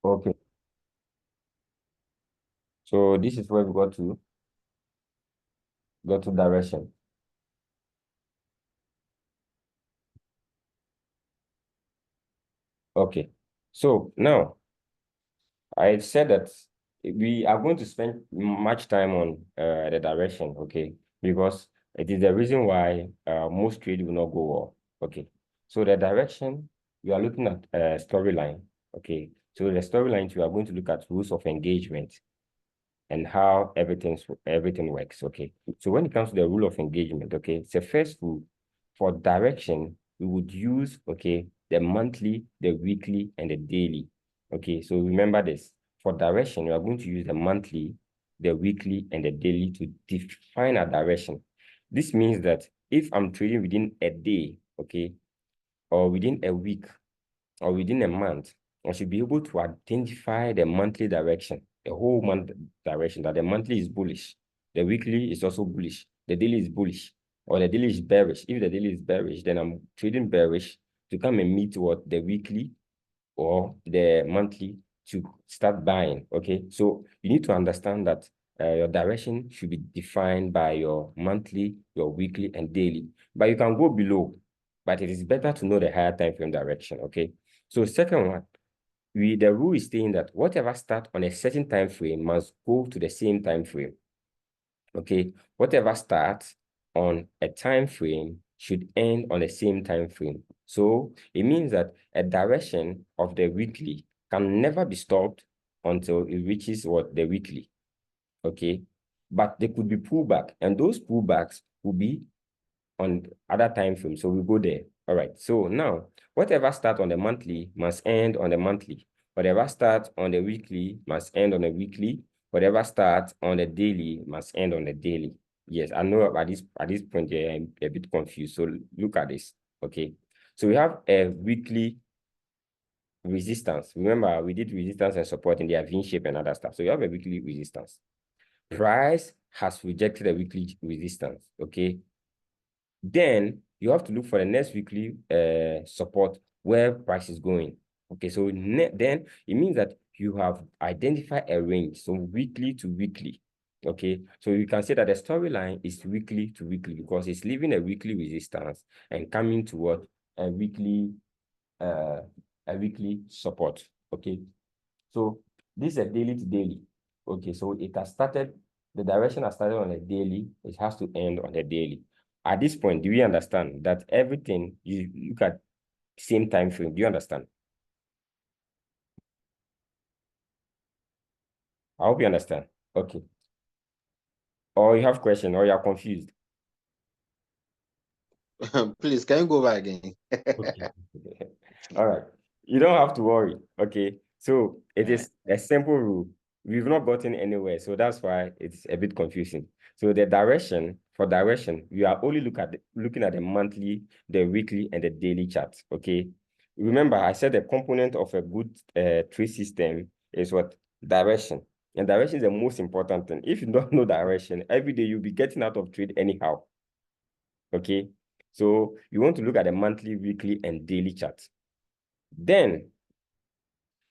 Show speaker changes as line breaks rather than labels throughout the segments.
Okay. So this is where we go to direction. Okay. So now I said that we are going to spend much time on the direction, okay? Because it is the reason why most trade will not go well. Okay. So the direction, we are looking at storyline. Okay. So the storyline, we are going to look at rules of engagement and how everything works. Okay. So when it comes to the rule of engagement, okay, the first rule for direction, we would use the monthly, the weekly, and the daily. Okay, so remember this. For direction, you are going to use the monthly, the weekly, and the daily to define a direction. This means that if I'm trading within a day, okay, or within a week, or within a month, I should be able to identify the monthly direction, the whole month direction, that the monthly is bullish, the weekly is also bullish, the daily is bullish, or the daily is bearish. If the daily is bearish, then I'm trading bearish to come and meet what the weekly or the monthly to start buying. Okay, so you need to understand that your direction should be defined by your monthly, your weekly, and daily. But you can go below, but it is better to know the higher time frame direction. Okay, so second one, the rule is saying that whatever start on a certain time frame must go to the same time frame. Okay, whatever starts on a time frame should end on the same time frame. So it means that a direction of the weekly can never be stopped until it reaches what the weekly. Okay, but there could be pullback, and those pullbacks will be on other time frames. So we go there. All right. So now, whatever starts on the monthly must end on the monthly. Whatever starts on the weekly must end on the weekly. Whatever starts on the daily must end on the daily. Yes, I know at this point I'm a bit confused. So look at this. Okay. So we have a weekly resistance. Remember, we did resistance and support in their V shape and other stuff. So you have a weekly resistance. Price has rejected a weekly resistance. Okay. Then you have to look for the next weekly support where price is going. Okay, so then it means that you have identified a range, so weekly to weekly. Okay, so you can say that the storyline is weekly to weekly because it's leaving a weekly resistance and coming toward a weekly uh support. Okay, so this is a daily to daily. Okay, so it has started, the direction has started on a daily, it has to end on a daily. At this point, do we understand that everything you look at same time frame? Do you understand? I hope you understand. Okay. Or you have question or you are confused.
Please, can you go back again?
Okay. All right. You don't have to worry. Okay. So it is a simple rule. We've not gotten anywhere. So that's why it's a bit confusing. So the direction, for direction, we are only looking at the monthly, the weekly, and the daily charts. Okay. Remember, I said the component of a good trade system is what? Direction. And direction is the most important thing. If you don't know direction, every day you'll be getting out of trade anyhow. Okay. So you want to look at the monthly, weekly, and daily charts. Then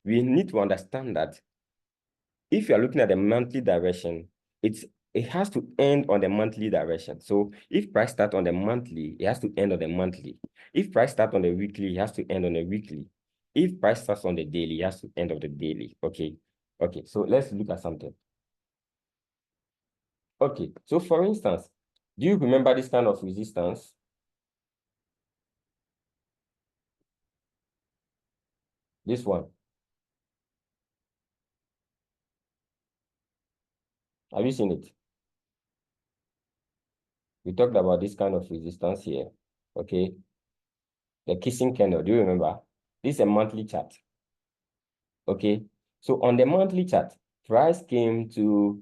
we need to understand that if you are looking at the monthly direction, it has to end on the monthly direction. So if price starts on the monthly, it has to end on the monthly. If price starts on the weekly, it has to end on the weekly. If price starts on the daily, it has to end on the daily. Okay. Okay. So let's look at something. Okay. So for instance, do you remember this kind of resistance? This one. Have you seen it? We talked about this kind of resistance here. Okay. The kissing candle. Do you remember? This is a monthly chart. Okay. So on the monthly chart, price came to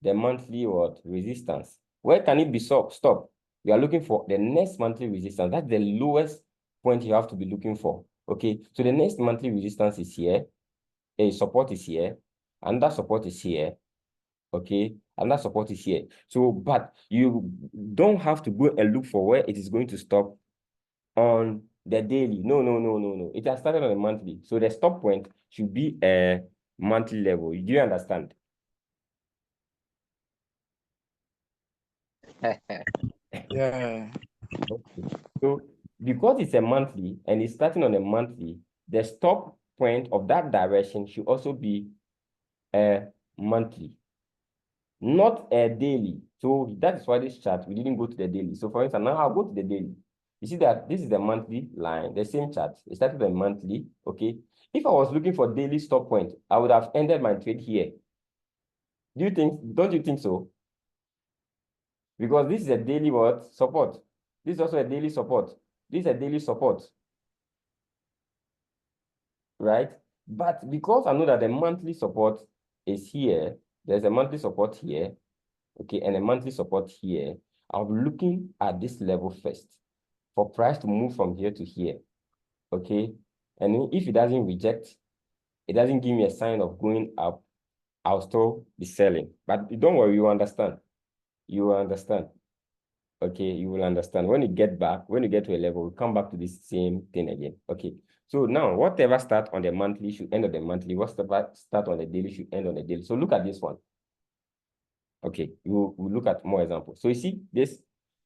the monthly what? Resistance. Where can it be stop? We are looking for the next monthly resistance. That's the lowest point you have to be looking for. Okay. So the next monthly resistance is here. A support is here. And that support is here. Okay. And that support is here. So, but you don't have to go and look for where it is going to stop on the daily. No. It has started on a monthly. So the stop point should be a monthly level. Do you understand?
Yeah.
Okay. So because it's a monthly and it's starting on a monthly, the stop point of that direction should also be a monthly, not a daily. So that is why this chart, we didn't go to the daily. So for instance, now I'll go to the daily. You see that this is the monthly line, the same chart. It started with a monthly, okay? If I was looking for daily stop point, I would have ended my trade here. Don't you think so? Because this is a daily what? Support. This is also a daily support. This is a daily support, right? But because I know that the monthly support is here, there's a monthly support here, okay, and a monthly support here, I'll be looking at this level first for price to move from here to here, okay? And if it doesn't reject, it doesn't give me a sign of going up, I'll still be selling. But don't worry, you understand. You will understand. Okay, you will understand. When you get to a level, we'll come back to this same thing again. Okay. So now, whatever start on the monthly should end on the monthly. Whatever start on the daily should end on the daily. So look at this one. Okay, we'll look at more examples. So you see this,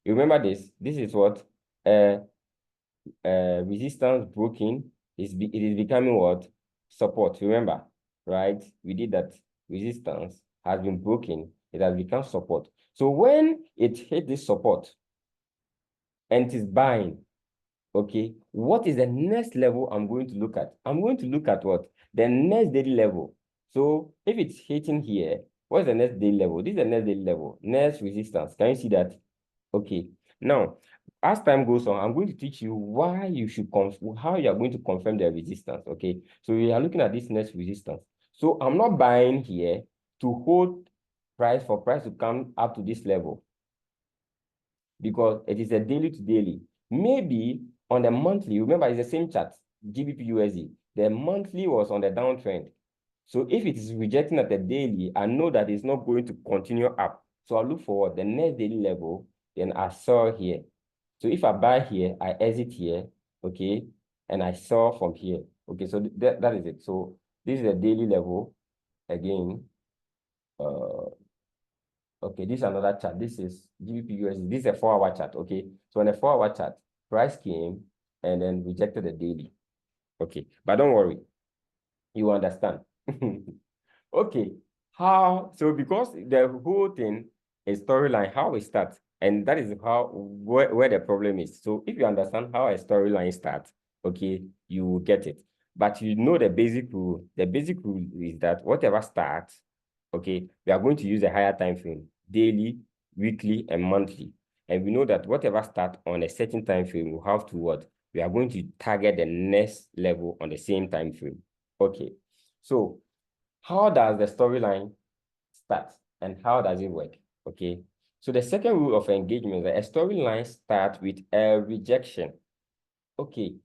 you remember this? This is what resistance broken it is becoming what? Support. Remember, right? We did that. Resistance has been broken. It has become support. So when it hit this support and it is buying, okay, what is the next level I'm going to look at? I'm going to look at what? The next daily level. So if it's hitting here, what's the next daily level? This is the next daily level. Next resistance. Can you see that? Okay. Now, as time goes on, I'm going to teach you why you should how you are going to confirm the resistance. Okay. So we are looking at this next resistance. So I'm not buying here to hold price for price to come up to this level because it is a daily to daily. Maybe on the monthly, remember it's the same chart, GBP USD. The monthly was on the downtrend. So if it is rejecting at the daily, I know that it's not going to continue up. So I'll look for the next daily level, then I sell here. So if I buy here, I exit here, okay, and I sell from here. Okay, so that is it. So this is the daily level again. Okay, this is another chart. This is GBP USD. This is a 4-hour chart. Okay, so on a 4-hour chart, price came and then rejected the daily. Okay, but don't worry, you understand. Okay, so because the whole thing is storyline, how we start, and that is where the problem is. So if you understand how a storyline starts, okay, you will get it. But you know the basic rule. The basic rule is that whatever starts, okay, we are going to use a higher time frame, daily, weekly, and monthly. And we know that whatever starts on a certain time frame, we have to what? We are going to target the next level on the same time frame. Okay, so how does the storyline start and how does it work? Okay, so the second rule of engagement is that a storyline starts with a rejection. Okay,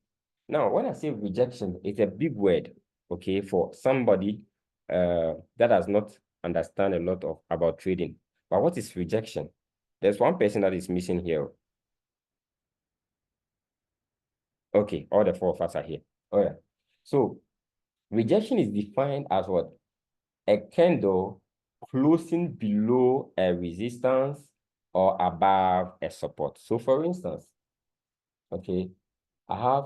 now when I say rejection, it's a big word, okay, for somebody that does not understand a lot about trading. But what is rejection? There's one person that is missing here. Okay, all the 4 of us are here. Oh yeah. So rejection is defined as what? A candle closing below a resistance or above a support. So for instance, okay, I have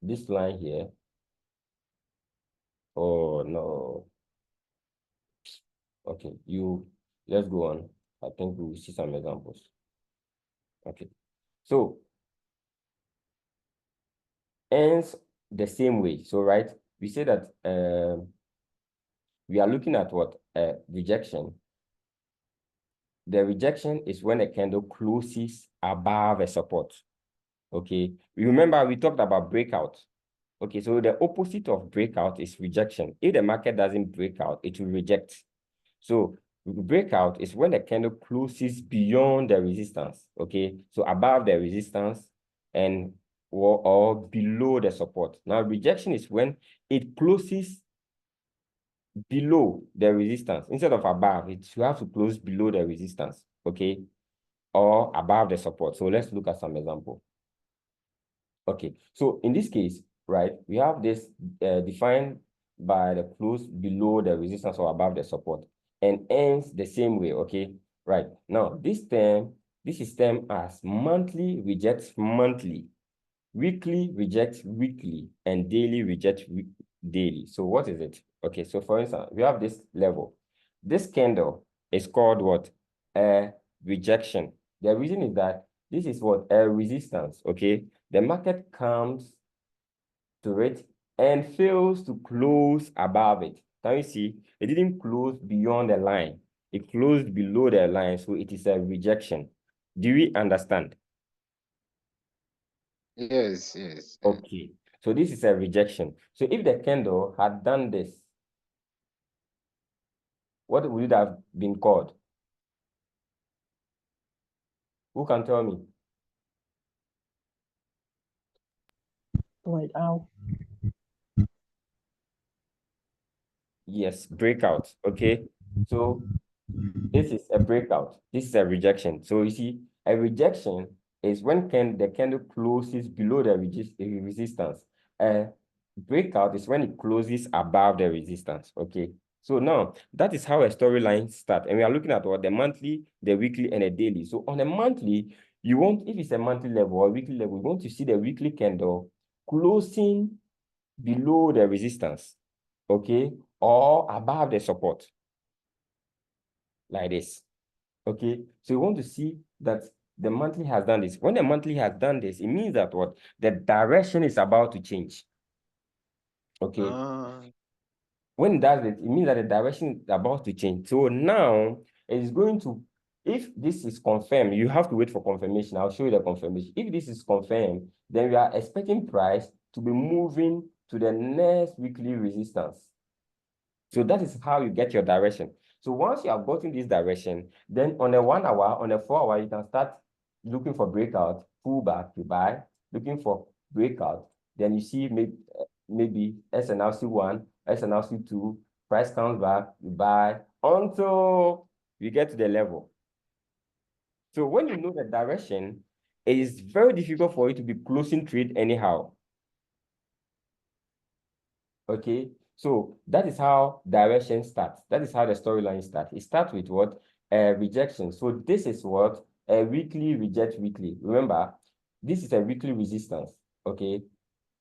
this line here. Oh no. Okay, let's go on. I think we will see some examples. Okay, so ends the same way. So right, we say that we are looking at what? Rejection. The rejection is when a candle closes above a support. Okay, remember we talked about breakout. Okay, so the opposite of breakout is rejection. If the market doesn't break out, it will reject. So breakout is when the candle closes beyond the resistance. Okay, so above the resistance and or below the support. Now rejection is when it closes below the resistance instead of above. You have to close below the resistance. Okay, or above the support. So let's look at some example. Okay, so in this case, right, we have this defined by the close below the resistance or above the support and ends the same way, okay? Right, now this is termed as monthly rejects monthly, weekly rejects weekly, and daily rejects daily. So what is it? Okay, so for instance, we have this level. This candle is called what? A rejection. The reason is that this is what? A resistance, okay? The market comes to it and fails to close above it. Can you see? It didn't close beyond the line. It closed below the line, so it is a rejection. Do we understand?
Yes, yes.
Okay, so this is a rejection. So if the candle had done this, what would it have been called? Who can tell me?
Wait, ow.
Yes, breakout. Okay, so this is a breakout. This is a rejection. So you see, a rejection is when the candle closes below the resistance. A breakout is when it closes above the resistance. Okay. So now that is how a storyline starts. And we are looking at what the monthly, the weekly, and the daily. So on a monthly, you want, if it's a monthly level or weekly level, you want to see the weekly candle closing below the resistance, okay, or above the support, like this. Okay, so you want to see that the monthly has done this. When the monthly has done this, it means that what? The direction is about to change. Okay, when it does it means that the direction is about to change. So now it is going to, if this is confirmed, you have to wait for confirmation. I'll show you the confirmation. If this is confirmed, then we are expecting price to be moving to the next weekly resistance. So that is how you get your direction. So once you have gotten this direction, then on a 1 hour, on a 4 hour, you can start looking for breakout, pull back, you buy, looking for breakout. Then you see maybe SNRC1, SNRC2, price comes back, you buy until you get to the level. So when you know the direction, it is very difficult for you to be closing trade anyhow. Okay, so that is how direction starts. That is how the storyline starts. It starts with what? Rejection. So this is what? A weekly reject weekly. Remember, this is a weekly resistance. Okay,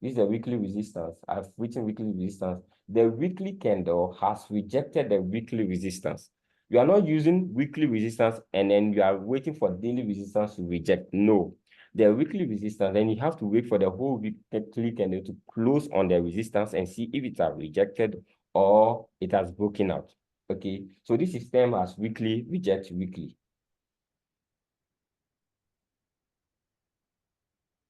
this is a weekly resistance. I've written weekly resistance. The weekly candle has rejected the weekly resistance. You are not using weekly resistance and then you are waiting for daily resistance to reject. No, the weekly resistance, then you have to wait for the whole weekly candle to close on the resistance and see if it has rejected or it has broken out. Okay, so this is termed as weekly reject weekly.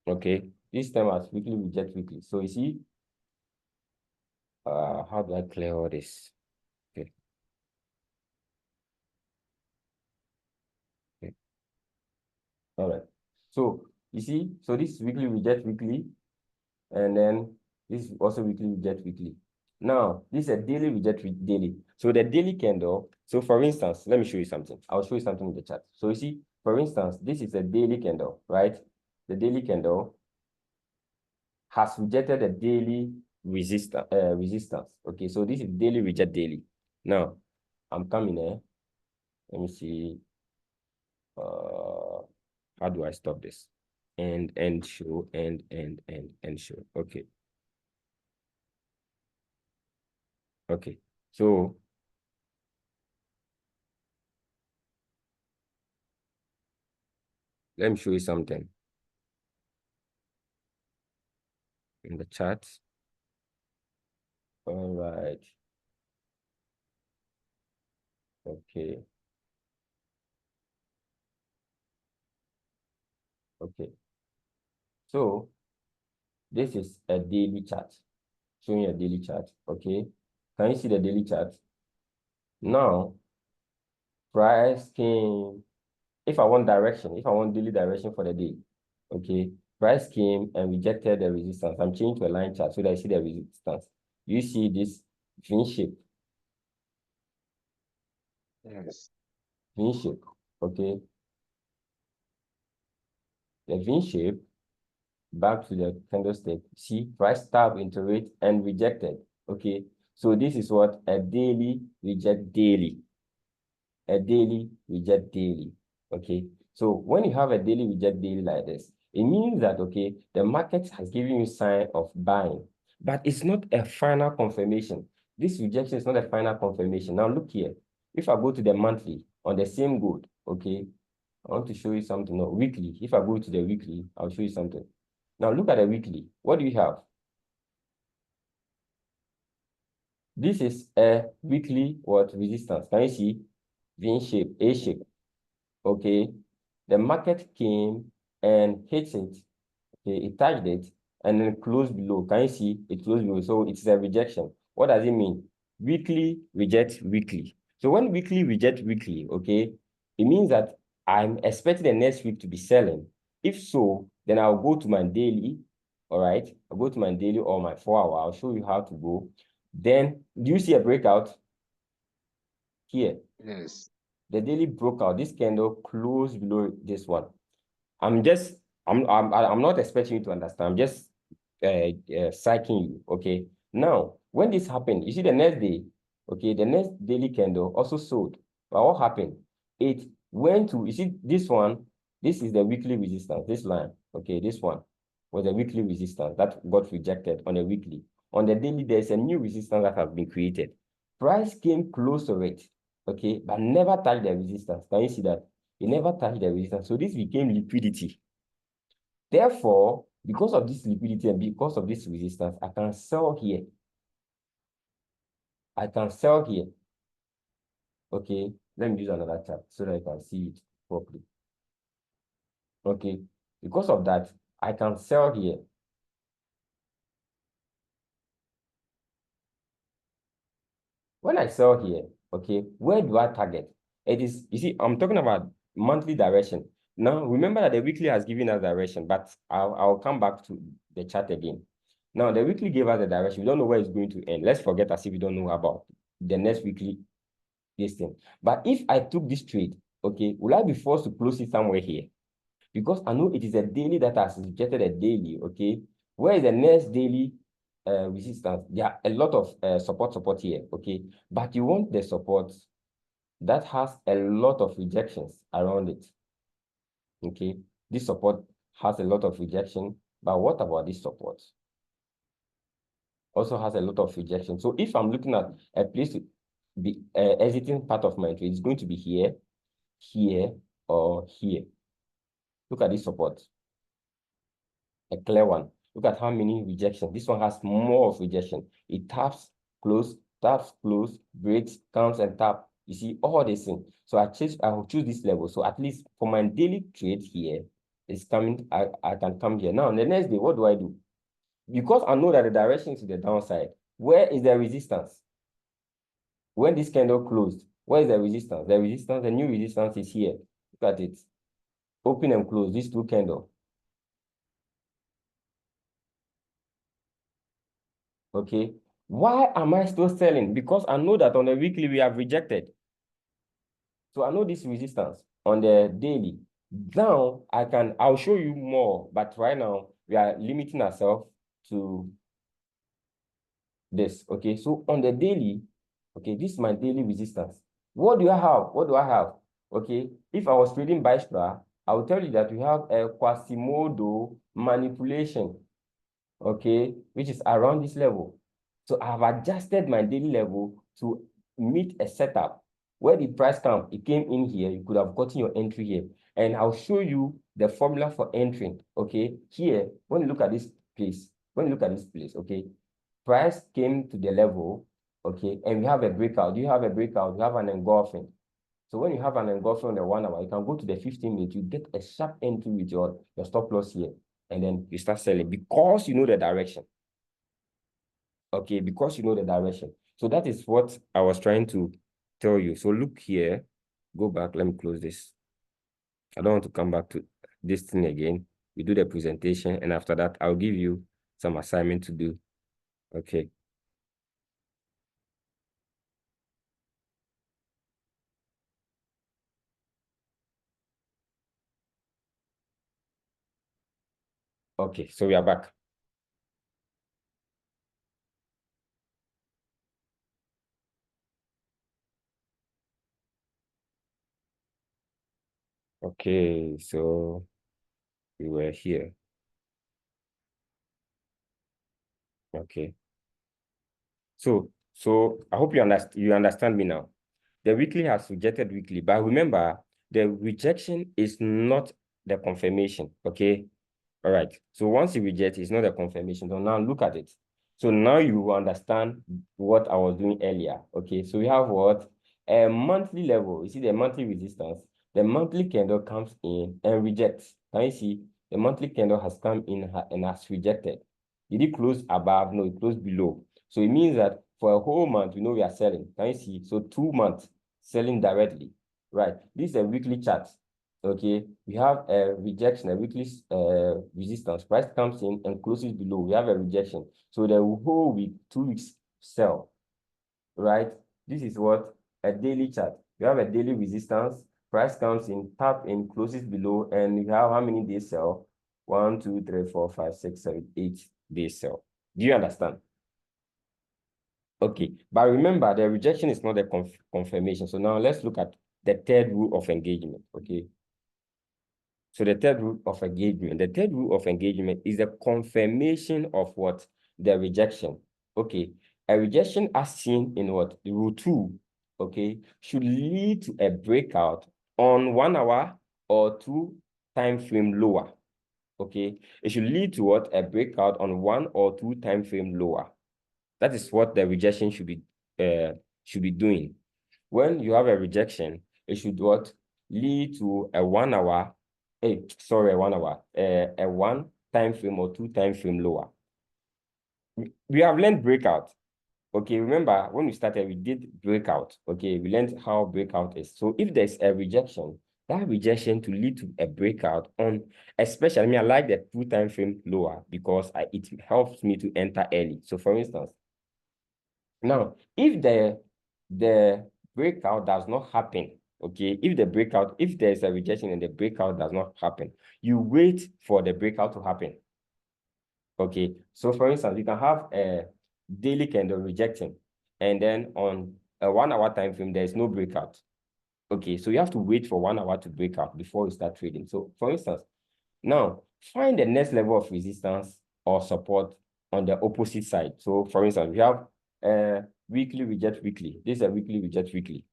Okay, this term as weekly reject weekly. So you see, how do I clear all this? Okay. Okay. All right. So you see, so this is weekly reject weekly, and then this is also weekly reject weekly. Now, this is a daily reject daily. So the daily candle, so for instance, let me show you something. I'll show you something in the chat. So you see, for instance, this is a daily candle, right? The daily candle has rejected the daily resistance. Okay, so this is daily reject daily. Now, I'm coming here. Let me see. How do I stop this? And show, and show. Okay. Okay. So let me show you something in the chat. All right. Okay. Okay. So this is a daily chart. Showing a daily chart. Okay. Can you see the daily chart? Now, price came. If I want direction, if I want daily direction for the day, okay, price came and rejected the resistance. I'm changing to a line chart so that I see the resistance. You see this V shape,
Yes.
V shape, okay? The V shape back to the candlestick. See, price tap into it and rejected. Okay, so this is what a daily reject daily. A daily reject daily. Okay, so when you have a daily reject daily like this, it means that, okay, the market has given you sign of buying, but it's not a final confirmation. This rejection is not a final confirmation. Now look here. If I go to the monthly on the same good, okay, I want to show you something. No, weekly. If I go to the weekly, I'll show you something. Now look at the weekly. What do you have? This is a weekly what resistance. Can you see? V shape, A shape. Okay. The market came and hit it. Okay, it touched it and then closed below. Can you see? It closed below. So it's a rejection. What does it mean? Weekly reject weekly. So when weekly reject weekly, okay, it means that I'm expecting the next week to be selling. If so, then I'll go to my daily. All right, I'll go to my daily or my 4 hour. I'll show you how to go. Then, do you see a breakout here?
Yes.
The daily broke out. This candle closed below this one. I'm not expecting you to understand. I'm just psyching you. Okay. Now, when this happened, you see the next day, okay, the next daily candle also sold. But what happened? It went to, you see this one, this is the weekly resistance, this line. Okay, this one was a weekly resistance that got rejected on a weekly. On the daily, there's a new resistance that has been created. Price came close to it, okay, but never touched the resistance. Can you see that? It never touched the resistance. So this became liquidity. Therefore, because of this liquidity and because of this resistance, I can sell here. I can sell here. Okay, let me use another chart so that you can see it properly. Okay, because of that, I can sell here. When I sell here, okay, where do I target? It is, you see, I'm talking about monthly direction. Now, remember that the weekly has given us direction, but I'll come back to the chart again. Now, the weekly gave us the direction. We don't know where it's going to end. Let's forget as if we don't know about the next weekly this thing. But if I took this trade, okay, will I be forced to close it somewhere here? Because I know it is a daily that has rejected a daily, okay? Where is the next daily resistance? There are a lot of support here, okay? But you want the support that has a lot of rejections around it, okay? This support has a lot of rejection, but what about this support? Also has a lot of rejection. So if I'm looking at a place to be exiting part of my trade, it's going to be here, here, or here. Look at this support. A clear one. Look at how many rejections. This one has more of rejection. It taps, close, breaks, counts, and tap. You see all these things. So I will choose this level. So at least for my daily trade here, it's coming. I can come here. Now, on the next day, what do I do? Because I know that the direction is to the downside. Where is the resistance? When this candle closed, where is the resistance? The new resistance is here. Look at it. Open and close, these two candles. Okay. Why am I still selling? Because I know that on the weekly we have rejected. So I know this resistance on the daily. Now I'll show you more, but right now we are limiting ourselves to this. Okay. So on the daily, okay, this is my daily resistance. What do I have? What do I have? Okay. If I was trading Bystra, I will tell you that we have a Quasimodo manipulation, okay, which is around this level. So I have adjusted my daily level to meet a setup. Where the price come, it came in here, you could have gotten your entry here. And I'll show you the formula for entering, okay? Here, when you look at this place, okay, price came to the level, okay, and we have a breakout. Do you have a breakout? You have an engulfing. So when you have an engulfing on the 1 hour, you can go to the 15 minutes, you get a sharp entry with your stop loss here, and then you start selling because you know the direction. Okay, because you know the direction. So that is what I was trying to tell you. So look here, go back, let me close this. I don't want to come back to this thing again. We do the presentation, and after that, I'll give you some assignment to do. Okay. Okay, so we are back. Okay, so we were here. Okay. So I hope you understand me now. The weekly has rejected weekly, but remember, the rejection is not the confirmation. Okay. All right. So once you reject, it's not a confirmation. So now look at it. So now you will understand what I was doing earlier. Okay. So we have what? A monthly level. You see the monthly resistance. The monthly candle comes in and rejects. Can you see? The monthly candle has come in and has rejected. Did it close above? No, it closed below. So it means that for a whole month, we know we are selling. Can you see? So 2 months selling directly. Right. This is a weekly chart. Okay, we have a rejection, a weekly resistance. Price comes in and closes below. We have a rejection. So the whole week, 2 weeks sell, right? This is what a daily chart. We have a daily resistance. Price comes in, tap in, closes below, and we have how many days sell? 1, 2, 3, 4, 5, 6, 7, 8 days sell. Do you understand? Okay, but remember the rejection is not a confirmation. So now let's look at the third rule of engagement. Okay. So the third rule of engagement, the third rule of engagement is a confirmation of what? The rejection. Okay. A rejection as seen in what? The rule 2, okay, should lead to a breakout on 1 hour or 2 time frame lower. Okay. It should lead to what? A breakout on 1 or 2 time frame lower. That is what the rejection should be doing. When you have a rejection, it should what? Lead to a 1 hour, a 1 hour, a 1 time frame or 2 time frame lower. We have learned breakout. Okay, remember when we started, we did breakout. Okay, we learned how breakout is. So if there's a rejection, that rejection to lead to a breakout on, especially, I like the 2 time frame lower because it helps me to enter early. So for instance, now, if the breakout does not happen, okay, if there's a rejection and the breakout does not happen, you wait for the breakout to happen. Okay, so for instance, you can have a daily candle rejecting, and then on a 1 hour time frame, there is no breakout. Okay, so you have to wait for 1 hour to break out before you start trading. So for instance, now find the next level of resistance or support on the opposite side. So for instance, we have a weekly reject weekly. This is a weekly reject weekly.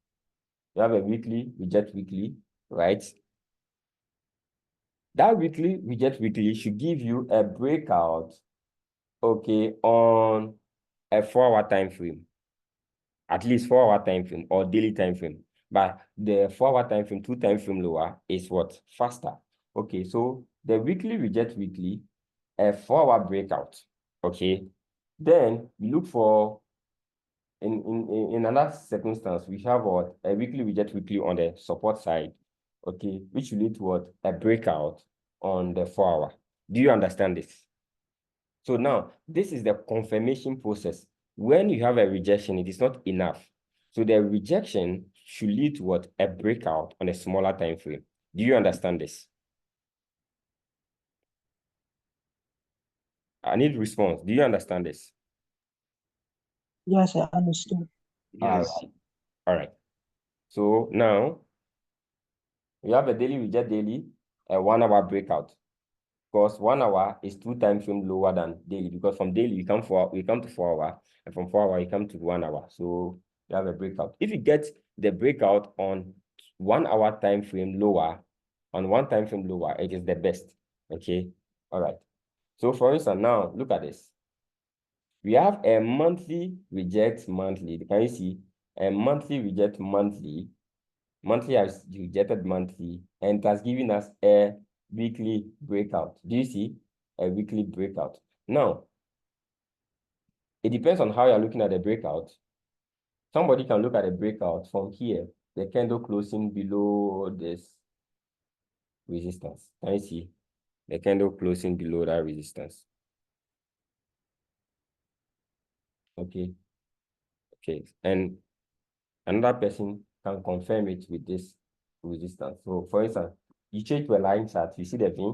You have a weekly reject weekly, right? That weekly reject weekly should give you a breakout, okay, on a 4-hour time frame, at least 4-hour time frame or daily time frame. But the 4-hour time frame, 2 time frame lower is what? Faster. Okay, so the weekly reject weekly, a 4-hour breakout. Okay, then we look for in another circumstance, we have what? A weekly reject weekly on the support side. Okay, which will lead to what? A breakout on the 4-hour. Do you understand this? So now this is the confirmation process. When you have a rejection, it is not enough. So the rejection should lead to what? A breakout on a smaller time frame. Do you understand this? I need response. Do you understand this?
Yes, I understood.
All
Yes.
right. All right. So now we have a daily reject daily, a 1-hour breakout. Because 1 hour is 2 time frame lower than daily. Because from daily we come to 4 hour, and from 4 hour you come to 1 hour. So you have a breakout. If you get the breakout on 1 hour time frame lower, on 1 time frame lower, it is the best. Okay. All right. So for instance, now look at this. We have a monthly reject monthly. Can you see? A monthly reject monthly. Monthly has rejected monthly, and it has given us a weekly breakout. Do you see? A weekly breakout. Now, it depends on how you're looking at the breakout. Somebody can look at a breakout from here, the candle closing below this resistance. Can you see? The candle closing below that resistance. Okay. Okay. And another person can confirm it with this resistance. So for instance, you change to a line chart, you see the V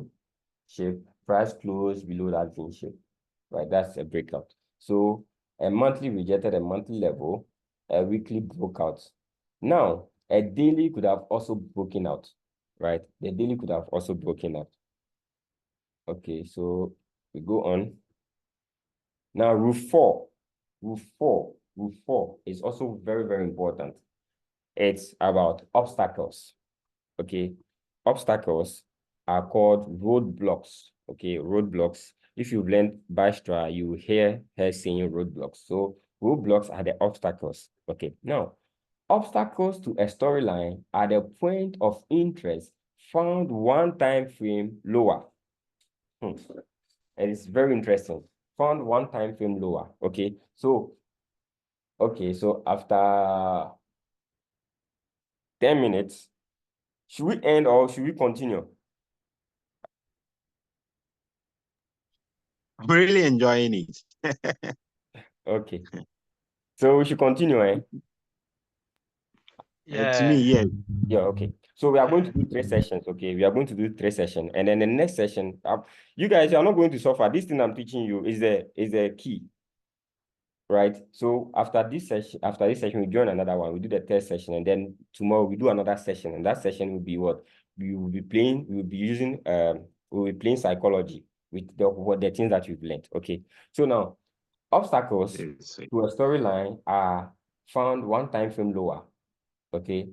shape. price closed below that V shape, right? That's a breakout. So a monthly rejected a monthly level, a weekly broke out. Now, a daily could have also broken out, right? The daily could have also broken out. Okay, so we go on. Now, rule four is also very, very important. It's about obstacles. Okay, obstacles are called roadblocks. Okay, roadblocks. If you've learned Bashtra, you hear her saying roadblocks. So roadblocks are the obstacles. Okay, now obstacles to a storyline are the point of interest found one time frame lower. It is very interesting. Found one time frame lower. Okay, so after 10 minutes, should we end or should we continue?
I'm really enjoying it.
Okay. So we should continue, eh?
To me, yes.
Yeah, okay. So we are going to do 3 sessions, okay? We are going to do 3 sessions. And then the next session, you guys are not going to suffer. This thing I'm teaching you is the key, right? So after this session, we join another one. We do the 3rd session, and then tomorrow we do another session. And that session will be what? We will be playing psychology with the things that we've learned. Okay. So now, obstacles
Yes.
to a storyline are found one time frame lower. Okay.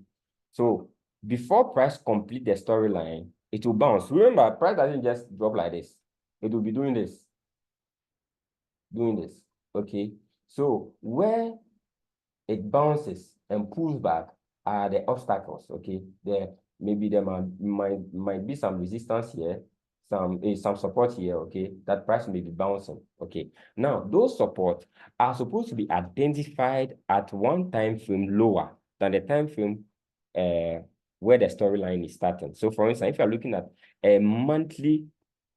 So before price complete the storyline, it will bounce. Remember, price doesn't just drop like this. It will be doing this. Okay. So where it bounces and pulls back are the obstacles. Okay. Maybe there might be some resistance here, some support here. Okay. That price may be bouncing. Okay. Now those support are supposed to be identified at one time frame lower than the time frame where the storyline is starting. So for instance, if you're looking at a monthly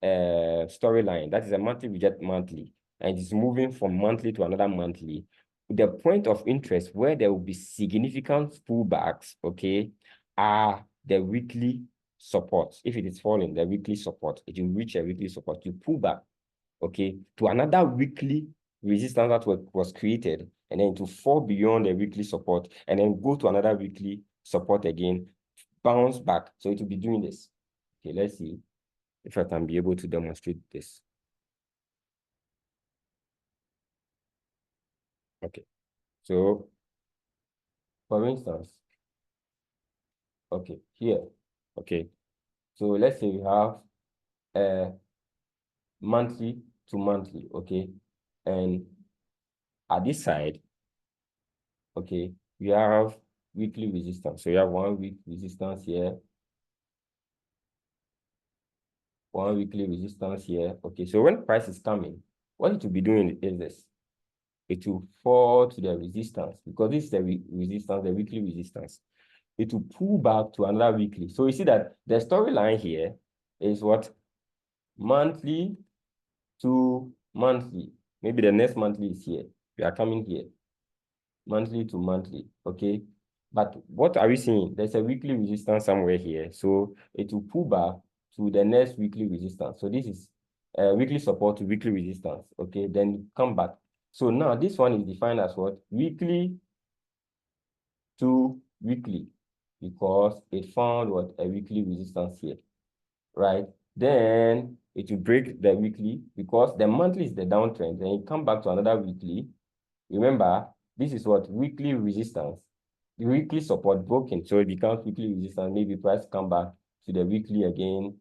storyline, that is a monthly reject monthly, and it's moving from monthly to another monthly, the point of interest where there will be significant pullbacks, okay, are the weekly support. If it is falling, the weekly support, it will reach a weekly support. You pull back, okay, to another weekly resistance that was created, and then to fall beyond the weekly support, and then go to another weekly support again, bounce back. So it will be doing this. Okay, let's see if I can be able to demonstrate this. Okay, so for instance, okay, here, okay, so let's say we have monthly to monthly, okay, and at this side, okay, we have weekly resistance. So you have 1 week resistance here, 1 weekly resistance here. Okay, so when price is coming, what it will be doing is this. It will fall to the resistance because this is the resistance, the weekly resistance. It will pull back to another weekly. So you see that the storyline here is what? Monthly to monthly. Maybe the next monthly is here. We are coming here. Monthly to monthly, okay? But what are we seeing? There's a weekly resistance somewhere here. So it will pull back to the next weekly resistance. So this is weekly support to weekly resistance, okay? Then come back. So now this one is defined as what? Weekly to weekly, because it found what? A weekly resistance here, right? Then it will break the weekly because the monthly is the downtrend. Then it come back to another weekly. Remember, this is what? Weekly resistance. The weekly support broken, so it becomes weekly resistance. Maybe price come back to the weekly again,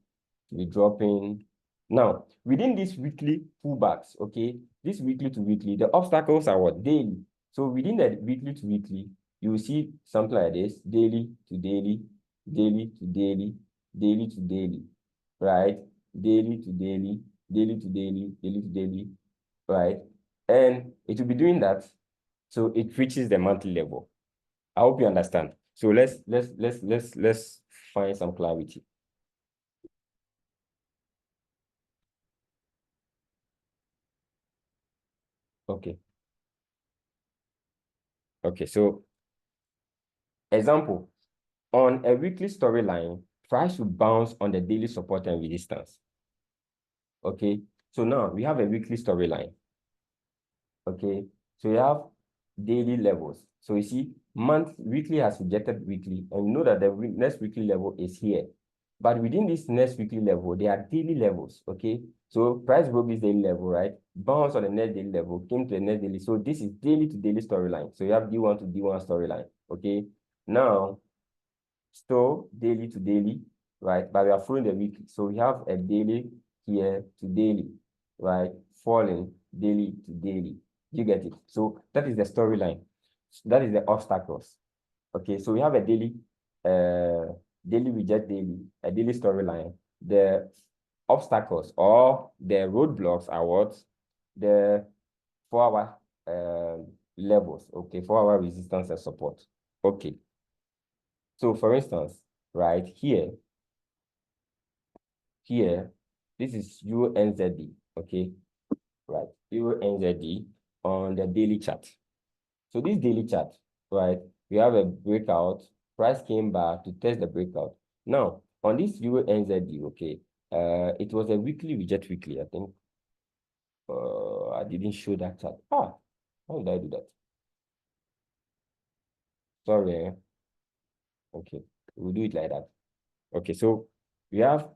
to be dropping. Now, within these weekly pullbacks, okay, this weekly to weekly, the obstacles are what? Daily. So within the weekly to weekly, you will see something like this: daily to daily, daily to daily, daily to daily, right? Daily to daily, daily to daily, daily to daily, right? And it will be doing that, so it reaches the monthly level. I hope you understand. So let's find some clarity. Okay. Okay, so example, on a weekly storyline, price will bounce on the daily support and resistance. Okay, so now we have a weekly storyline. Okay, so we have daily levels. So you see, weekly has rejected weekly, and you know that the next weekly level is here. But within this next weekly level, there are daily levels. Okay, so price broke this daily level, right? Bounce on the next daily level, came to the next daily. So this is daily to daily storyline. So you have D1 to D1 storyline. Okay, now still daily to daily, right? But we are following the weekly. So we have a daily here to daily, right? Falling daily to daily. You get it? So that is the storyline. That is the obstacles. Okay, so we have a daily, daily reject daily, a daily storyline. The obstacles or the roadblocks are what? The 4-hour levels, okay, 4-hour resistance and support. Okay. So for instance, right here, this is UNZD, okay, right, UNZD on the daily chart. So this daily chart, right, we have a breakout, price came back to test the breakout. Now, on this UNZD, okay, it was a weekly reject weekly, I think. I didn't show that chart. How did I do that? Sorry. Okay, we'll do it like that. Okay, so we have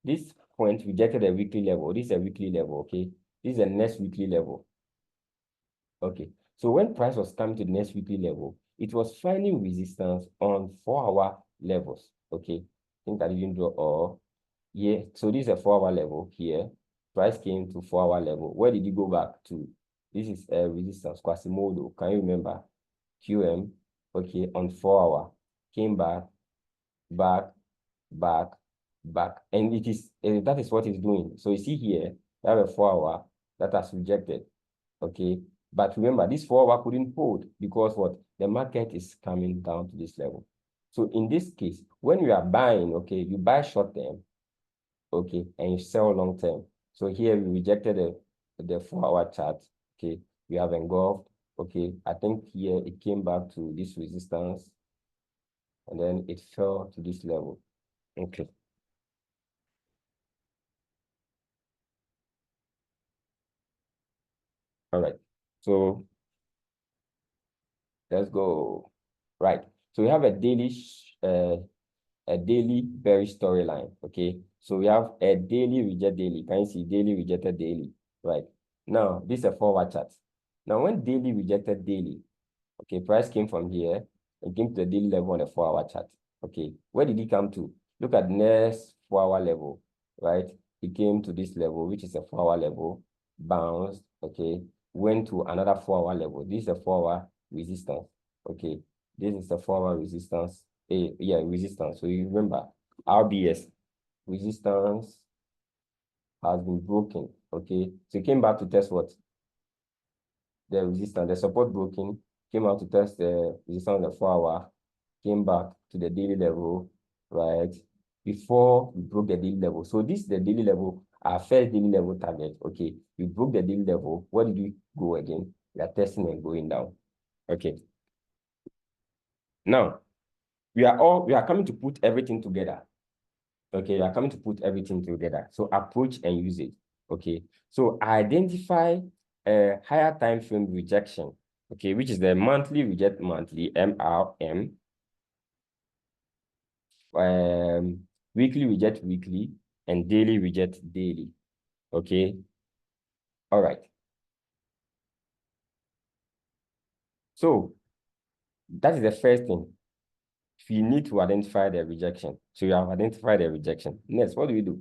this point rejected a weekly level. This is a weekly level, okay? This is a next weekly level. Okay, so when price was coming to the next weekly level, it was finding resistance on 4-hour levels, okay? I think I didn't draw all. Yeah, so this is a 4-hour level here. Price came to 4-hour level. Where did it go back to? This is a resistance, Quasimodo. Can you remember? QM, okay, on 4-hour. Came back, back, back, and it is that is what it's doing. So you see here, we have a 4-hour that has rejected, okay? But remember, this 4-hour couldn't hold because what? The market is coming down to this level. So in this case, when you are buying, okay, you buy short term, okay, and you sell long term. So here we rejected the 4-hour chart, okay? We have engulfed, okay? I think here it came back to this resistance, and then it fell to this level, okay? All right, so let's go. Right, so we have a daily bearish storyline. Okay, so we have a daily reject daily. Can you see daily rejected daily? Right, now this is a 4-hour chart. Now when daily rejected daily, okay, price came from here and came to the daily level on the 4-hour chart. Okay, where did it come to? Look at next 4-hour level, right? It came to this level, which is a 4-hour level, bounced, okay, went to another 4-hour level. This is a 4-hour resistance, okay. This is a 4-hour resistance, resistance. So you remember, RBS, resistance has been broken, okay. So it came back to test what? The resistance, the support broken, came out to test the resistance on the 4-hour, came back to the daily level, right? Before we broke the daily level. So this is the daily level, our first daily level target. Okay, we broke the daily level. Where did we go again? We are testing and going down. Okay. Now, we are coming to put everything together. Okay, we are coming to put everything together. So approach and use it. Okay, so identify a higher time frame rejection. Okay, which is the monthly reject monthly, MRM. Weekly reject weekly, and daily reject daily. Okay, all right. So that is the first thing. You need to identify the rejection. So you have identified the rejection. Next, what do we do?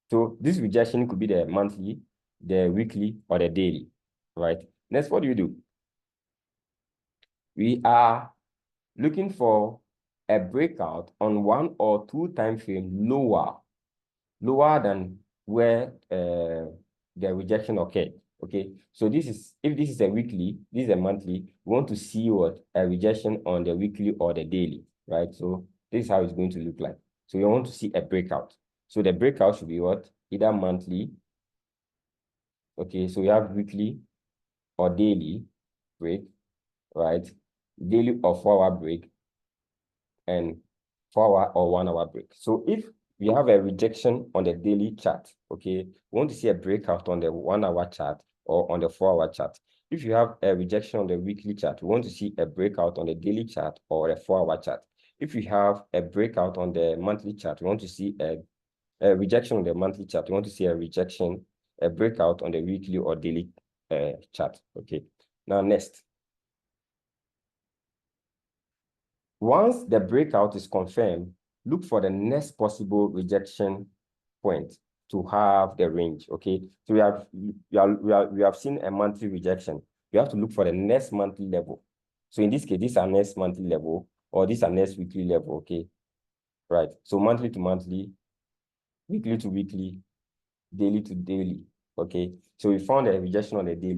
So this rejection could be the monthly, the weekly, or the daily, right? Next, what do you do? We are looking for a breakout on 1 or 2 time frame lower than where the rejection occurred. Okay, so this is, if this is a weekly, this is a monthly, we want to see what a rejection on the weekly or the daily, right? So this is how it's going to look like. So we want to see a breakout. So the breakout should be what? Either monthly. Okay, so we have weekly or daily break, right? Daily or 4-hour break, and 4-hour or 1-hour break. So if we have a rejection on the daily chart, okay? We want to see a breakout on the 1 hour chart or on the 4 hour chart. If you have a rejection on the weekly chart, we want to see a breakout on the daily chart or a 4 hour chart. If you have a breakout on the monthly chart, we want to see a rejection on the monthly chart. We want to see a breakout on the weekly or daily chart, okay? Now, next. Once the breakout is confirmed, look for the next possible rejection point to have the range, okay? So we have seen a monthly rejection. We have to look for the next monthly level. So in this case, this is our next monthly level, or this is our next weekly level, okay? Right, so monthly to monthly, weekly to weekly, daily to daily, okay? So we found a rejection on the daily.